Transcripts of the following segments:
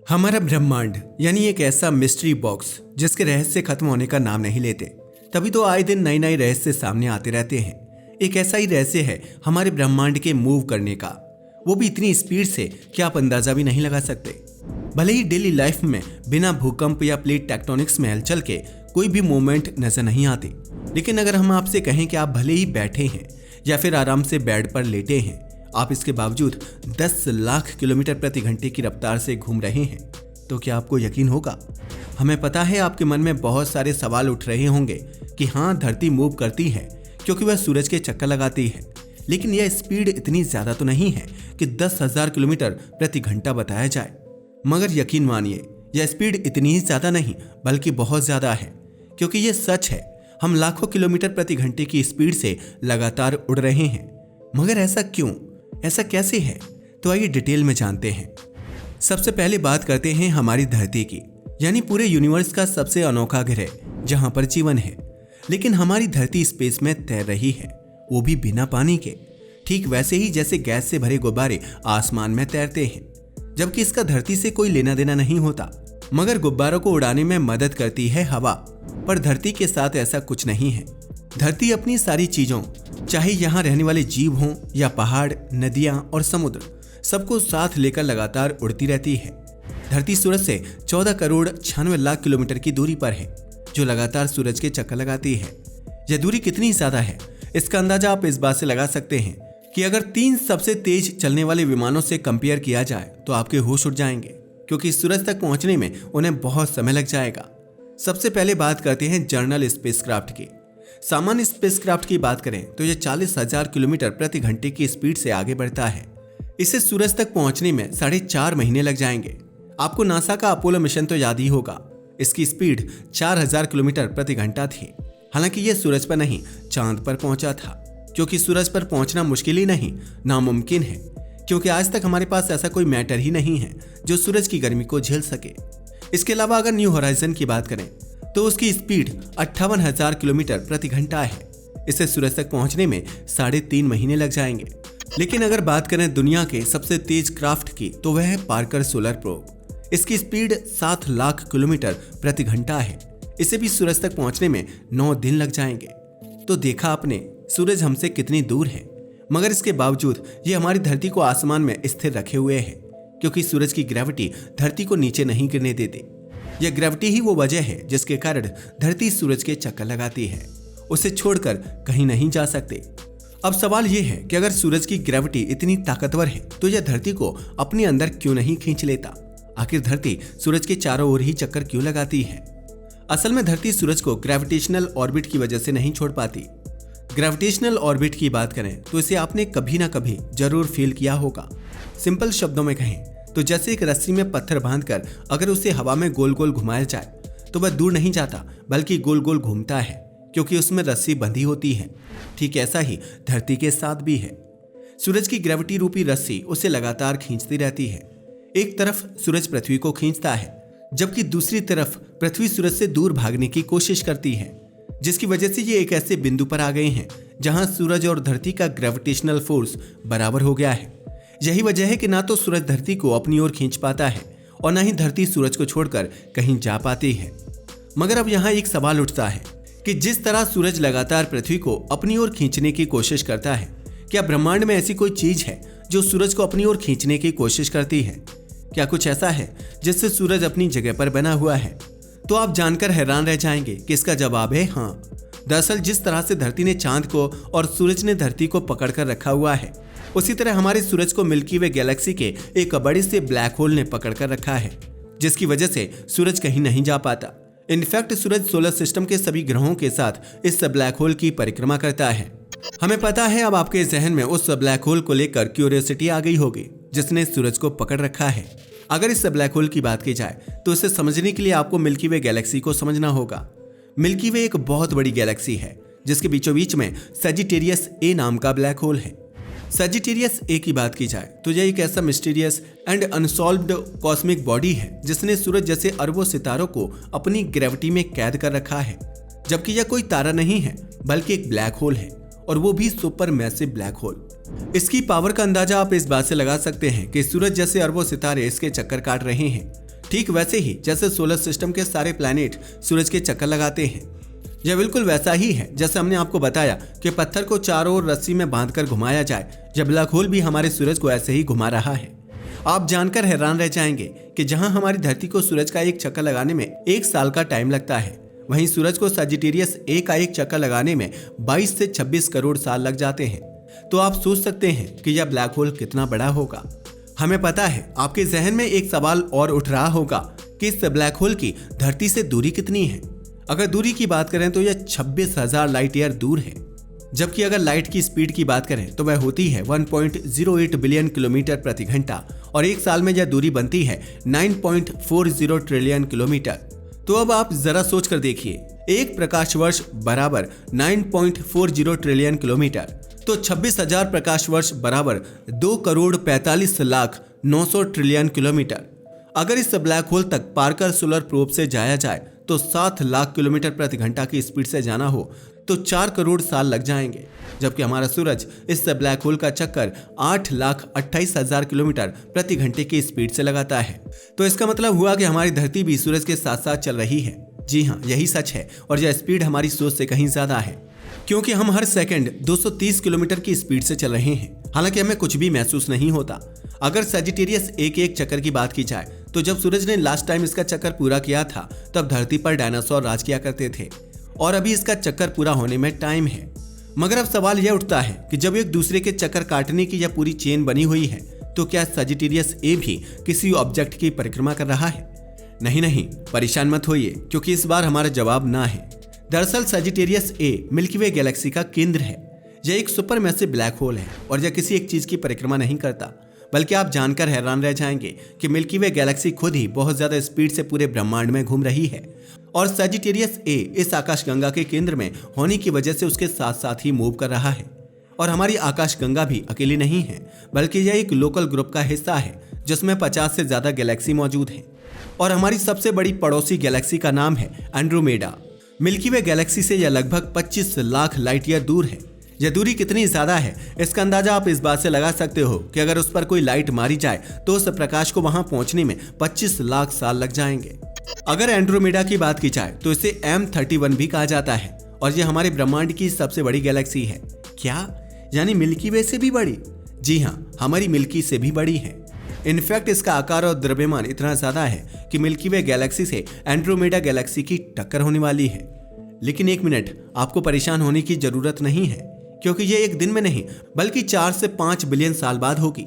हमारा ब्रह्मांड यानी एक ऐसा मिस्ट्री बॉक्स जिसके रहस्य खत्म होने का नाम नहीं लेते। तभी तो आए दिन नए नए रहस्य सामने आते रहते हैं। एक ऐसा ही रहस्य है हमारे ब्रह्मांड के मूव करने का, वो भी इतनी स्पीड से कि आप अंदाजा भी नहीं लगा सकते। भले ही डेली लाइफ में बिना भूकंप या प्लेट टेक्टोनिक्स में हलचल के कोई भी मूवमेंट नजर नहीं आती, लेकिन अगर हम आपसे कहें कि आप भले ही बैठे हैं या फिर आराम से बेड पर लेटे हैं, आप इसके बावजूद 10 लाख किलोमीटर प्रति घंटे की रफ्तार से घूम रहे हैं, तो क्या आपको यकीन होगा? हमें पता है आपके मन में बहुत सारे सवाल उठ रहे होंगे कि हाँ, धरती मूव करती है क्योंकि वह सूरज के चक्कर लगाती है, लेकिन यह स्पीड इतनी ज्यादा तो नहीं है कि 10,000 किलोमीटर प्रति घंटा बताया जाए। मगर यकीन मानिए, यह स्पीड इतनी ही ज्यादा नहीं बल्कि बहुत ज्यादा है, क्योंकि यह सच है। हम लाखों किलोमीटर प्रति घंटे की स्पीड से लगातार उड़ रहे हैं। मगर ऐसा क्यों, ऐसा कैसे है? तो आइए डिटेल में जानते हैं। सबसे पहले बात करते हैं हमारी धरती की, यानी पूरे यूनिवर्स का सबसे अनोखा ग्रह जहां पर जीवन है। लेकिन हमारी धरती स्पेस में तैर रही है, वो भी बिना पानी के। ठीक वैसे ही जैसे गैस से भरे गुब्बारे आसमान में तैरते हैं, जबकि इसका धरती से कोई लेना देना नहीं होता। मगर गुब्बारों को उड़ाने में मदद करती है हवा, पर धरती के साथ ऐसा कुछ नहीं है। धरती अपनी सारी चीजों, चाहे यहाँ रहने वाले जीव हों या पहाड़, नदियां और समुद्र, सबको साथ लेकर लगातार उड़ती रहती है। धरती सूरज से 14 करोड़ 96 लाख किलोमीटर की दूरी पर है, जो लगातार सूरज के चक्कर लगाती है। यह दूरी कितनी ज्यादा है, इसका अंदाजा आप इस बात से लगा सकते हैं कि अगर 3 सबसे तेज चलने वाले विमानों से कंपेयर किया जाए तो आपके होश उड़ जाएंगे, क्योंकि सूरज तक पहुंचने में उन्हें बहुत समय लग जाएगा। सबसे पहले बात करते हैं जर्नल स्पेसक्राफ्ट की। सामान्य स्पेसक्राफ्ट की बात करें तो यह 40,000 किलोमीटर प्रति घंटे की स्पीड से आगे बढ़ता है। इसे सूरज तक पहुंचने में 4.5 महीने लग जाएंगे। आपको नासा का अपोलो मिशन तो याद ही होगा, इसकी स्पीड 4,000 किलोमीटर प्रति घंटा थी। हालांकि यह सूरज पर नहीं, चांद पर पहुंचा था, क्योंकि सूरज पर पहुंचना मुश्किल ही नहीं, नामुमकिन है, क्योंकि आज तक हमारे पास ऐसा कोई मैटर ही नहीं है जो सूरज की गर्मी को झेल सके। इसके अलावा अगर न्यू होराइजन की बात करें तो उसकी स्पीड 58,000 किलोमीटर प्रति घंटा है। इसे सूरज तक पहुंचने में 3.5 महीने लग जाएंगे। लेकिन अगर बात करें दुनिया के सबसे तेज क्राफ्ट की, तो वह है पार्कर सोलर प्रोब। इसकी स्पीड 7 लाख किलोमीटर प्रति घंटा है। इसे भी सूरज तक पहुंचने में 9 दिन लग जाएंगे। तो देखा आपने, सूरज हमसे कितनी दूर है, मगर इसके बावजूद ये हमारी धरती को आसमान में स्थिर रखे हुए है, क्योंकि सूरज की ग्रेविटी धरती को नीचे नहीं गिरने देती। यह ग्रेविटी ही वो वजह है जिसके कारण धरती सूरज के चक्कर लगाती है, उसे छोड़कर कहीं नहीं जा सकते। अब सवाल यह है कि अगर सूरज की ग्रेविटी इतनी ताकतवर है तो यह धरती को अपने अंदर क्यों नहीं खींच लेता? आखिर धरती सूरज के चारों ओर ही चक्कर क्यों लगाती है? असल में धरती सूरज को ग्रेविटेशनल ऑर्बिट की वजह से नहीं छोड़ पाती। ग्रेविटेशनल ऑर्बिट की बात करें तो इसे आपने कभी ना कभी जरूर फील किया होगा। सिंपल शब्दों में कहें तो जैसे एक रस्सी में पत्थर बांधकर अगर उसे हवा में गोल गोल घुमाया जाए तो वह दूर नहीं जाता, बल्कि गोल गोल घूमता है, क्योंकि उसमें रस्सी बंधी होती है। ठीक ऐसा ही धरती के साथ भी है। सूरज की ग्रेविटी रूपी रस्सी उसे लगातार खींचती रहती है। एक तरफ सूरज पृथ्वी को खींचता है, जबकि दूसरी तरफ पृथ्वी सूरज से दूर भागने की कोशिश करती है, जिसकी वजह से ये एक ऐसे बिंदु पर आ गए हैं जहां सूरज और धरती का ग्रेविटेशनल फोर्स बराबर हो गया है। यही वजह है कि ना तो सूरज धरती को अपनी ओर खींच पाता है और ना ही धरती सूरज को छोड़कर कहीं जा पाती है। मगर अब यहाँ एक सवाल उठता है कि जिस तरह सूरज लगातार पृथ्वी को अपनी ओर खींचने की कोशिश करता है, क्या ब्रह्मांड में ऐसी कोई चीज है जो सूरज को अपनी ओर खींचने की कोशिश करती है? क्या कुछ ऐसा है जिससे सूरज अपनी जगह पर बना हुआ है? तो आप जानकर हैरान रह जाएंगे कि इसका जवाब है हाँ। दरअसल जिस तरह से धरती ने चांद को और सूरज ने धरती को पकड़ कर रखा हुआ है, उसी तरह हमारे सूरज को मिल्की वे गैलेक्सी के एक बड़े से ब्लैक होल ने पकड़ कर रखा है, जिसकी वजह से सूरज कहीं नहीं जा पाता। इनफैक्ट सूरज सोलर सिस्टम के सभी ग्रहों के साथ इस ब्लैक होल की परिक्रमा करता है। हमें पता है अब आपके जहन में उस ब्लैक होल को लेकर क्यूरियोसिटी आ गई होगी जिसने सूरज को पकड़ रखा है। अगर इस ब्लैक होल की बात की जाए तो इसे समझने के लिए आपको मिल्की वे गैलेक्सी को समझना होगा। मिल्की वे एक बहुत बड़ी गैलेक्सी है जिसके बीचों बीच में सजिटेरियस ए नाम का ब्लैक होल है। सजिटेरियस ए की बात की जाए तो यह एक ऐसा mysterious and unsolved cosmic body है जिसने सूरज जैसे अरबों सितारों को अपनी ग्रेविटी में कैद कर रखा है, जबकि यह कोई तारा नहीं है बल्कि एक ब्लैक होल है, और वो भी सुपर मैसिव ब्लैक होल। इसकी पावर का अंदाजा आप इस बात से लगा सकते हैं कि सूरज जैसे अरबों सितारे इसके चक्कर काट रहे हैं, ठीक वैसे ही जैसे सोलर सिस्टम के सारे प्लैनेट सूरज के चक्कर लगाते हैं। यह बिल्कुल वैसा ही है जैसे हमने आपको बताया कि पत्थर को चारों ओर रस्सी में बांधकर घुमाया जाए। जब ब्लैक होल भी हमारे सूरज को ऐसे ही घुमा रहा है। आप जानकर हैरान रह जाएंगे कि जहां हमारी धरती को सूरज का एक चक्कर लगाने में 1 साल का टाइम लगता है, वहीं सूरज को सजिटेरियस ए का एक चक्कर लगाने में 22 से 26 करोड़ साल लग जाते हैं। तो आप सोच सकते हैं कि यह ब्लैक होल कितना बड़ा होगा। हमें पता है आपके जहन में एक सवाल और उठ रहा होगा कि इस ब्लैक होल की धरती से दूरी कितनी है। अगर दूरी की बात करें तो यह 26,000 लाइट ईयर दूर है, जबकि अगर लाइट की स्पीड की बात करें तो वह होती है 1.08 बिलियन किलोमीटर प्रति घंटा और एक साल में यह दूरी बनती है 9.40 ट्रिलियन किलोमीटर। तो अब आप जरा सोच कर देखिए, एक प्रकाश वर्ष बराबर 9.40 ट्रिलियन किलोमीटर, तो 26,000 प्रकाश वर्ष बराबर 2,45,09,000 ट्रिलियन किलोमीटर। अगर इस ब्लैक होल तक पार्कर सोलर प्रोब से जाया जाए तो 7 लाख किलोमीटर प्रति घंटा की स्पीड से जाना हो तो 4 करोड़ साल लग जाएंगे, जबकि हमारा सूरज इस ब्लैक होल का चक्कर 8,28,000 किलोमीटर प्रति घंटे की स्पीड से लगाता है। तो इसका मतलब हुआ कि हमारी धरती भी सूरज के साथ साथ चल रही है। जी हाँ, यही सच है और यह स्पीड हमारी सोच से कहीं ज्यादा है, क्योंकि हम हर सेकंड 230 किलोमीटर की स्पीड से चल रहे हैं। हालांकि हमें कुछ भी महसूस नहीं होता। अगर सजिटेरियस ए के एक चक्कर की बात की जाए तो जब सूरज ने लास्ट टाइम इसका चक्कर पूरा किया था तब धरती पर डायनासोर राज किया करते थे और अभी इसका चक्कर पूरा होने में टाइम है। मगर अब सवाल यह उठता है कि जब एक दूसरे के चक्कर काटने की यह पूरी चेन बनी हुई है तो क्या सजिटेरियस ए भी किसी ऑब्जेक्ट की परिक्रमा कर रहा है? नहीं, परेशान मत होइए, क्योंकि इस बार हमारा जवाब ना है। दरअसल सजिटेरियस ए मिल्की वे गैलेक्सी का केंद्र है। यह एक सुपर मैसिव ब्लैक होल है और यह किसी एक चीज की परिक्रमा नहीं करता, बल्कि आप जानकर हैरान रह जाएंगे कि मिल्की वे गैलेक्सी खुद ही बहुत ज्यादा स्पीड से पूरे ब्रह्मांड में घूम रही है और सजिटेरियस ए इस आकाशगंगा के केंद्र में होने की वजह से उसके साथ साथ ही मूव कर रहा है। और हमारी आकाशगंगा भी अकेली नहीं है, बल्कि यह एक लोकल ग्रुप का हिस्सा है जिसमें 50 से ज्यादा गैलेक्सी मौजूद है और हमारी सबसे बड़ी पड़ोसी गैलेक्सी का नाम है एंड्रोमेडा। मिल्की वे गैलेक्सी से यह लगभग 25 लाख लाइट ईयर दूर है। यह दूरी कितनी ज्यादा है इसका अंदाजा आप इस बात से लगा सकते हो कि अगर उस पर कोई लाइट मारी जाए तो उस प्रकाश को वहां पहुंचने में 25 लाख साल लग जाएंगे। अगर एंड्रोमेडा की बात की जाए तो इसे M31 भी कहा जाता है और यह हमारे ब्रह्मांड की सबसे बड़ी गैलेक्सी है। क्या यानी मिल्की वे से भी बड़ी? जी हाँ, हमारी मिल्की से भी बड़ी है। इनफैक्ट इसका आकार और द्रव्यमान इतना ज्यादा है कि मिल्की वे गैलेक्सी से एंड्रोमेडा गैलेक्सी की टक्कर होने वाली है। लेकिन एक मिनट, आपको परेशान होने की जरूरत नहीं है, क्योंकि ये एक दिन में नहीं बल्कि 4 से 5 बिलियन साल बाद होगी।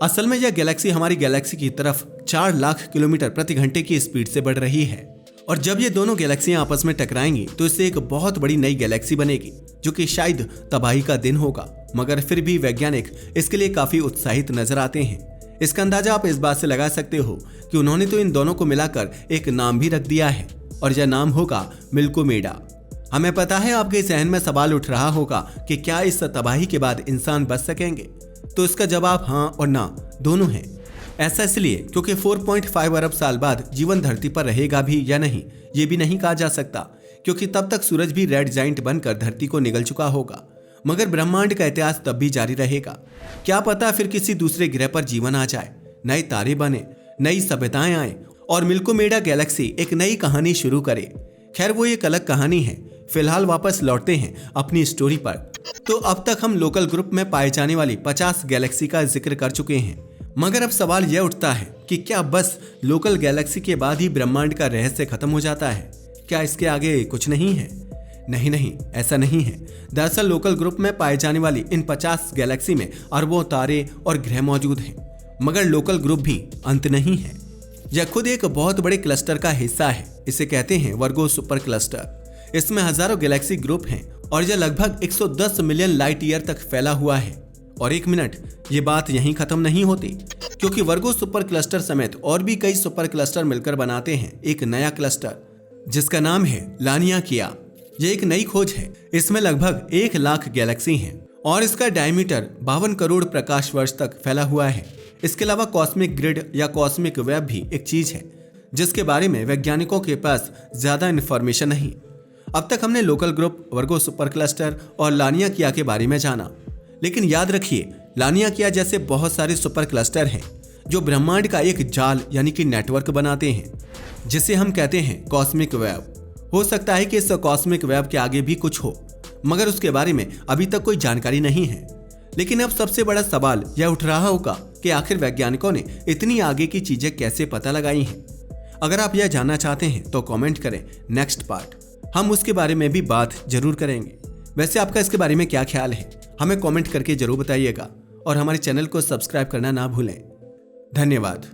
असल में यह गैलेक्सी हमारी गैलेक्सी की तरफ 4 लाख किलोमीटर प्रति घंटे की स्पीड से बढ़ रही है और जब ये दोनों गैलेक्सियां आपस में टकराएंगी तो इससे एक बहुत बड़ी नई गैलेक्सी बनेगी, जो कि शायद तबाही का दिन होगा। मगर फिर भी वैज्ञानिक इसके लिए काफी उत्साहित नजर आते हैं। इसका अंदाजा आप इस बात से लगा सकते हो कि उन्होंने तो इन दोनों को मिलाकर एक नाम भी रख दिया है और यह नाम होगा मिल्कोमेडा। हमें पता है आपके जहन में सवाल उठ रहा होगा कि क्या इस तबाही के बाद इंसान बच सकेंगे? तो इसका जवाब हाँ और ना दोनों है। ऐसा इसलिए क्योंकि 4.5 अरब साल बाद जीवन धरती पर रहेगा भी या नहीं ये भी नहीं कहा जा सकता, क्योंकि तब तक सूरज भी रेड जाइंट बनकर धरती को निगल चुका होगा। मगर ब्रह्मांड का इतिहास तब भी जारी रहेगा। क्या पता फिर किसी दूसरे ग्रह पर जीवन आ जाए, नए तारे बने, नई सभ्यताएं आए और मिल्कोमेडा गैलेक्सी एक नई कहानी शुरू करे। खैर वो एक अलग कहानी है। फिलहाल वापस लौटते हैं अपनी स्टोरी पर। तो अब तक हम लोकल ग्रुप में पाए जाने वाली 50 गैलेक्सी का जिक्र कर चुके हैं, मगर अब सवाल यह उठता है कि क्या बस लोकल गैलेक्सी के बाद ही ब्रह्मांड का रहस्य खत्म हो जाता है? क्या इसके आगे कुछ नहीं है? नहीं, ऐसा नहीं है। दरअसल लोकल ग्रुप में पाए जाने वाली इन 50 गैलेक्सी में अरबों तारे और ग्रह मौजूद हैं, मगर लोकल ग्रुप भी अंत नहीं है। यह खुद एक बहुत बड़े क्लस्टर का हिस्सा है। इसे कहते हैं वर्गो सुपर क्लस्टर। इसमें हजारों गैलेक्सी ग्रुप हैं और यह लगभग 110 मिलियन लाइट ईयर तक फैला हुआ है। और एक मिनट, ये बात यहीं खत्म नहीं होती, क्योंकि वर्गो सुपर क्लस्टर समेत और भी कई सुपर क्लस्टर मिलकर बनाते हैं एक नया क्लस्टर, जिसका नाम है लानियाकिया। यह एक नई खोज है। इसमें लगभग 1 लाख गैलेक्सी हैं और इसका डायमीटर 52 करोड़ प्रकाश वर्ष तक फैला हुआ है। इसके अलावा कॉस्मिक ग्रिड या कॉस्मिक वेब भी एक चीज है जिसके बारे में वैज्ञानिकों के पास ज्यादा इन्फॉर्मेशन नहीं। अब तक हमने लोकल ग्रुप, वर्गो सुपर क्लस्टर और लानियाकिया के बारे में जाना, लेकिन याद रखिए लानियाकिया जैसे बहुत सारे सुपर क्लस्टर हैं जो ब्रह्मांड का एक जाल यानी कि नेटवर्क बनाते हैं, जिसे हम कहते हैं कॉस्मिक वेब। हो सकता है कि इस कॉस्मिक वेब के आगे भी कुछ हो, मगर उसके बारे में अभी तक कोई जानकारी नहीं है। लेकिन अब सबसे बड़ा सवाल यह उठ रहा होगा कि आखिर वैज्ञानिकों ने इतनी आगे की चीजें कैसे पता लगाई हैं। अगर आप यह जानना चाहते हैं तो कमेंट करें नेक्स्ट पार्ट, हम उसके बारे में भी बात जरूर करेंगे। वैसे आपका इसके बारे में क्या ख्याल है, हमें कमेंट करके जरूर बताइएगा और हमारे चैनल को सब्सक्राइब करना ना भूलें। धन्यवाद।